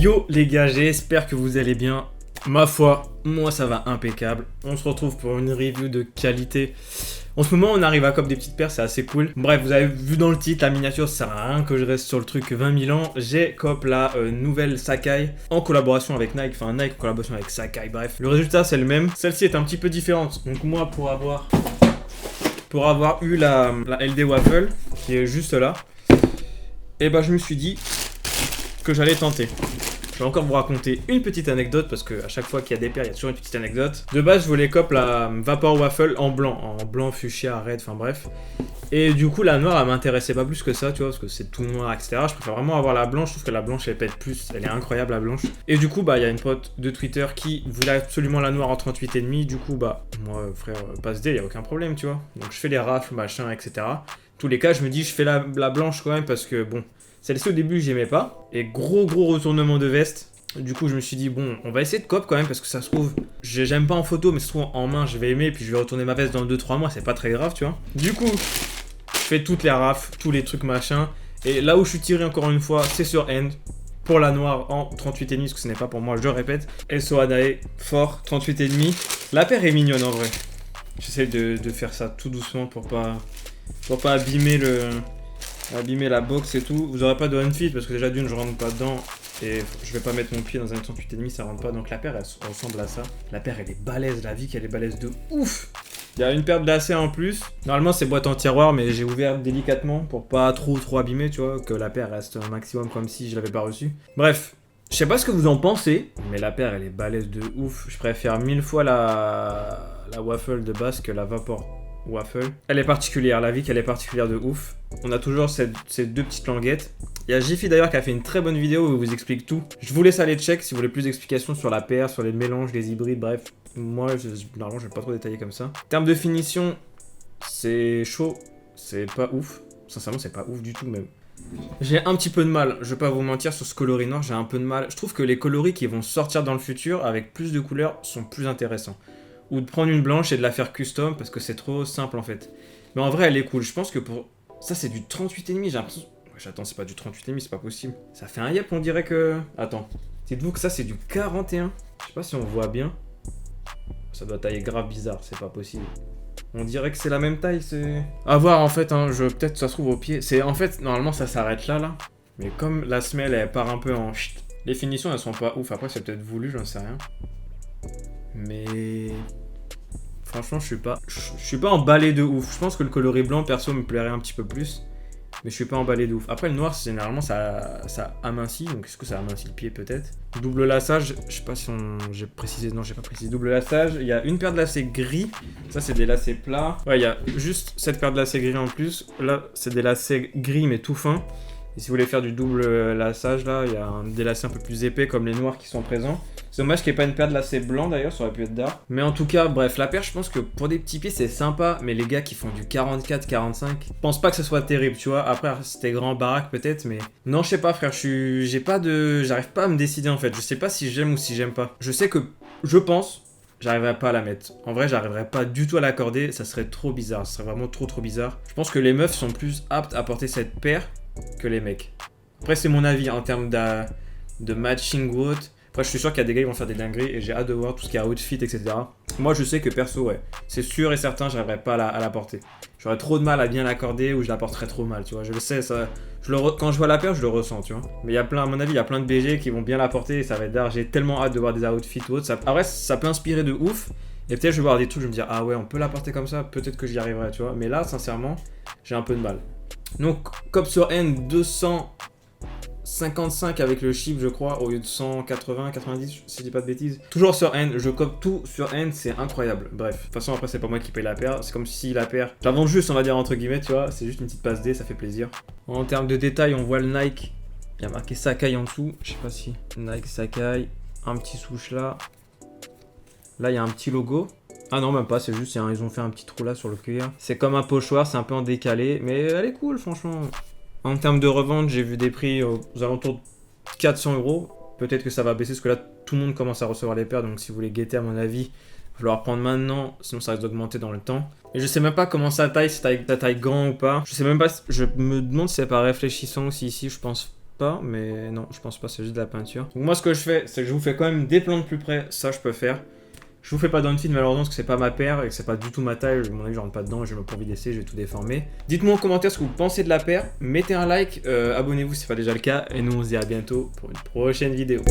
Yo les gars, j'espère que vous allez bien. Ma foi, moi ça va impeccable. On se retrouve pour une review de qualité. En ce moment on arrive à cop des petites paires, c'est assez cool. Bref, vous avez vu dans le titre, la miniature, ça sert à rien que je reste sur le truc 20 000 ans. J'ai cop la nouvelle Sacai en collaboration avec Nike, enfin Nike en collaboration avec Sacai, bref. Le résultat c'est le même, celle-ci est un petit peu différente. Donc moi pour avoir eu la LD Waffle, qui est juste là, et bah je me suis dit que j'allais tenter. Je vais encore vous raconter une petite anecdote parce que à chaque fois qu'il y a des paires, il y a toujours une petite anecdote. De base, je voulais cop la Vapor Waffle en blanc fuchsia, red, enfin bref. Et du coup, la noire, elle m'intéressait pas plus que ça, tu vois, parce que c'est tout noir, etc. Je préfère vraiment avoir la blanche. Je trouve que la blanche, elle pète plus. Elle est incroyable, la blanche. Et du coup, bah, il y a une pote de Twitter qui voulait absolument la noire en 38,5. Du coup, bah, moi, frère, passe D, il y a aucun problème, tu vois. Donc, je fais les rafles, machin, etc. Tous les cas, je me dis, je fais la blanche quand même parce que, bon, celle-ci au début, j'aimais pas. Et gros retournement de veste. Du coup, je me suis dit, bon, on va essayer de cop quand même parce que ça se trouve, j'aime pas en photo, mais ça se trouve en main, je vais aimer. Puis je vais retourner ma veste dans 2-3 mois, c'est pas très grave, tu vois. Du coup, je fais toutes les rafles, tous les trucs machin. Et là où je suis tiré encore une fois, c'est sur End. Pour la noire en 38,5, parce que ce n'est pas pour moi, je le répète. SO Adae, fort, 38,5. La paire est mignonne en vrai. J'essaie de faire ça tout doucement pour pas abîmer la box et tout. Vous aurez pas de unfit parce que déjà d'une je rentre pas dedans et je vais pas mettre mon pied dans un 38,5, ça rentre pas. Donc la paire elle ressemble à ça. La paire elle est balèze, la vie qu'elle est balèze de ouf. Il y a une paire de lacets en plus. Normalement c'est boîte en tiroir mais j'ai ouvert délicatement pour pas trop abîmer, tu vois, que la paire reste un maximum comme si je l'avais pas reçue. Bref, je sais pas ce que vous en pensez, mais la paire elle est balèze de ouf. Je préfère 1000 fois la waffle de base que la Vapor Waffle. Elle est particulière, la vie qu'elle est particulière de ouf. On a toujours ces deux petites languettes. Il y a Jiffy d'ailleurs qui a fait une très bonne vidéo où il vous explique tout. Je vous laisse aller check si vous voulez plus d'explications sur la paire, sur les mélanges, les hybrides, bref. Moi, normalement, je vais pas trop détailler comme ça. En termes de finition, c'est chaud, c'est pas ouf. Sincèrement, c'est pas ouf du tout même. J'ai un petit peu de mal, je vais pas vous mentir, sur ce coloris noir, j'ai un peu de mal. Je trouve que les coloris qui vont sortir dans le futur avec plus de couleurs sont plus intéressants. Ou de prendre une blanche et de la faire custom parce que c'est trop simple en fait. Mais en vrai elle est cool, je pense que pour... Ça c'est du 38,5, j'ai l'impression... Attends, c'est pas du 38,5, c'est pas possible. Ça fait un yep, on dirait que... Attends, dites-vous que ça c'est du 41. Je sais pas si on voit bien. Ça doit tailler grave bizarre, c'est pas possible. On dirait que c'est la même taille, c'est... À voir en fait, hein, peut-être ça se trouve au pied. C'est en fait, normalement ça s'arrête là. Mais comme la semelle elle part un peu en... Les finitions elles sont pas ouf, après c'est peut-être voulu, j'en sais rien. Mais franchement, je suis pas emballé de ouf. Je pense que le coloris blanc, perso, me plairait un petit peu plus. Mais je suis pas emballé de ouf. Après, le noir, généralement, ça amincit. Donc, est-ce que ça amincit le pied, peut-être? Double laçage, je sais pas si j'ai précisé. Non, j'ai pas précisé. Double laçage. Il y a une paire de lacets gris. Ça, c'est des lacets plats. Ouais, il y a juste cette paire de lacets gris en plus. Là, c'est des lacets gris, mais tout fins. Et si vous voulez faire du double laçage, là, il y a des lacets un peu plus épais, comme les noirs qui sont présents. C'est dommage qu'il n'y ait pas une paire de lacets blancs d'ailleurs, ça aurait pu être d'art. Mais en tout cas, bref, la paire, je pense que pour des petits pieds, c'est sympa. Mais les gars qui font du 44, 45, je pense pas que ce soit terrible, tu vois. Après, c'était grand baraque peut-être, mais... Non, je sais pas, frère, j'arrive pas à me décider en fait. Je sais pas si j'aime ou si j'aime pas. Je sais que, je pense, j'arriverai pas à la mettre. En vrai, j'arriverai pas du tout à l'accorder. Ça serait trop bizarre, ça serait vraiment trop bizarre. Je pense que les meufs sont plus aptes à porter cette paire que les mecs. Après, c'est mon avis en termes de matching ou autre. Après, je suis sûr qu'il y a des gars qui vont faire des dingueries et j'ai hâte de voir tout ce qui est outfit, etc. Moi, je sais que perso, ouais, c'est sûr et certain, j'arriverai pas à la porter. J'aurais trop de mal à bien l'accorder ou je la porterais trop mal, tu vois. Je le sais, ça. Quand je vois la paire, je le ressens, tu vois. Mais il y a à mon avis, il y a plein de BG qui vont bien la porter et ça va être d'art. J'ai tellement hâte de voir des outfits ou autre. Après, ça peut inspirer de ouf. Et peut-être je vais voir des trucs, je vais me dire, ah ouais, on peut la porter comme ça, peut-être que j'y arriverai, tu vois. Mais là, sincèrement, j'ai un peu de mal. Donc, cop sur N, 255 avec le chip, je crois, au lieu de 180, 90, si je dis pas de bêtises. Toujours sur N, je cop tout sur N, c'est incroyable. Bref, de toute façon, après, c'est pas moi qui paye la paire. C'est comme si la paire, je la vends juste, on va dire, entre guillemets, tu vois. C'est juste une petite passe D, ça fait plaisir. En termes de détails, on voit le Nike. Il y a marqué Sacai en dessous. Je sais pas si. Nike Sacai. Un petit swoosh là. Là, il y a un petit logo. Ah non, même pas, c'est juste, ils ont fait un petit trou là sur le cuir. C'est comme un pochoir, c'est un peu en décalé, mais elle est cool, franchement. En termes de revente, j'ai vu des prix aux alentours de 400 €. Peut-être que ça va baisser, parce que là, tout le monde commence à recevoir les paires, donc si vous voulez guetter, à mon avis, il va falloir prendre maintenant, sinon ça risque d'augmenter dans le temps. Et je sais même pas comment ça taille, si ta taille grand ou pas. Je sais même pas, je me demande si c'est pas réfléchissant aussi ici, je pense pas, mais non, je pense pas, c'est juste de la peinture. Donc moi, ce que je fais, c'est que je vous fais quand même des plans de plus près, ça je peux faire. Je vous fais pas downfit malheureusement parce que c'est pas ma paire et que c'est pas du tout ma taille, à mon avis je rentre pas dedans, je vais me pas envie d'essayer, je vais tout déformer. Dites-moi en commentaire ce que vous pensez de la paire, mettez un like, abonnez-vous si c'est pas déjà le cas, et nous on se dit à bientôt pour une prochaine vidéo.